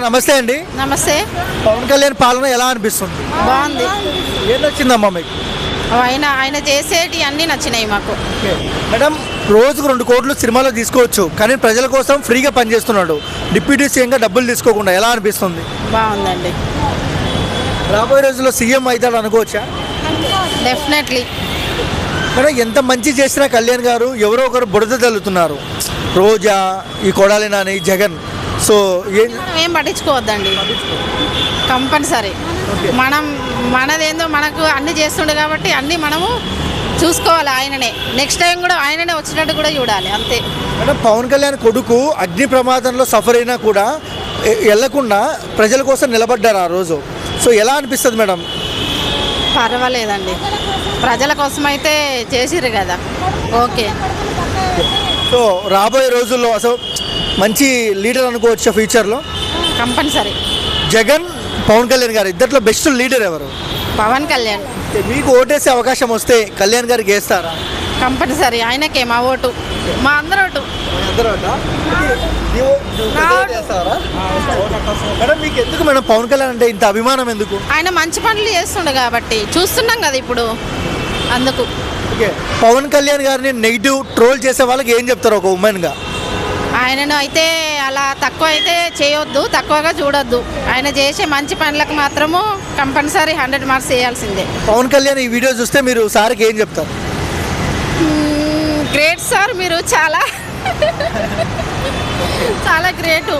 నమస్తే అండి. నమస్తే. పవన్ కళ్యాణ్ పాలన ఎలా అనిపిస్తుంది? బాగుంది. ఏం నచ్చిందమ్మా మీకు? ఆయన చేసేటి అన్నీ నచ్చినాయి మాకు. మేడం, రోజుకు 2 కోట్లు సినిమాలో తీసుకోవచ్చు, కానీ ప్రజల కోసం ఫ్రీగా పనిచేస్తున్నాడు. డిప్యూటీ సీఎంగా డబ్బులు తీసుకోకుండా ఎలా అనిపిస్తుంది? బాగుందండి. రాబోయే రోజుల్లో సీఎం అవుతాడు అనుకోవచ్చా? డెఫినెట్లీ. మేడం, ఎంత మంచి చేసినా కళ్యాణ్ గారు ఎవరో ఒకరు బురద తల్లుతున్నారు. రోజా, ఈ కొడాలి నాని, జగన్. సో ఏం పట్టించుకోవద్దండి. కంపల్సరీ మనదేందో మనకు అన్ని చేస్తుండే కాబట్టి అన్నీ మనము చూసుకోవాలి. ఆయననే నెక్స్ట్ టైం కూడా ఆయననే వచ్చినట్టు కూడా చూడాలి, అంతే. మేడం, పవన్ కళ్యాణ్ కొడుకు అగ్ని ప్రమాదంలో సఫర్ అయినా కూడా వెళ్లకుండా ప్రజల కోసం నిలబడ్డారు ఆ రోజు. సో ఎలా అనిపిస్తుంది మేడం? పర్వాలేదండి, ప్రజల కోసం అయితే చేసిర్రు కదా, ఓకే. సో రాబోయే రోజుల్లో అసలు మంచి లీడర్ అనుకోవచ్చు ఫ్యూచర్లో? కంపల్సరీ. జగన్, పవన్ కళ్యాణ్ గారు ఇద్దరిలో బెస్ట్ లీడర్ ఎవరు? పవన్ కళ్యాణ్. మీకు ఓటేసే అవకాశం వస్తే కళ్యాణ్ గారికి వేస్తారా? కంపల్సరీ ఆయనకే మా ఓటు, మా అందరి ఓటు. మేడం, మీకు ఎందుకు మేడం పవన్ కళ్యాణ్ అంటే ఇంత అభిమానం ఎందుకు? ఆయన మంచి పనులు చేస్తుండే కాబట్టి చూస్తున్నాం కదా ఇప్పుడు, అందుకు. ఓకే, పవన్ కళ్యాణ్ గారిని నెగిటివ్ ట్రోల్ చేసే వాళ్ళకి ఏం చెప్తారు ఒక ఉమెన్గా? ఆయనను అయితే అలా తక్కువ అయితే చేయొద్దు, తక్కువగా చూడొద్దు. ఆయన చేసే మంచి పనులకు మాత్రము కంపల్సరీ 100 మార్క్స్ వేయాల్సిందే. పవన్ కళ్యాణ్ ఈ వీడియో చూస్తే మీరు సార్కి ఏం చెప్తారు? గ్రేట్ సార్, మీరు చాలా చాలా గ్రేటు.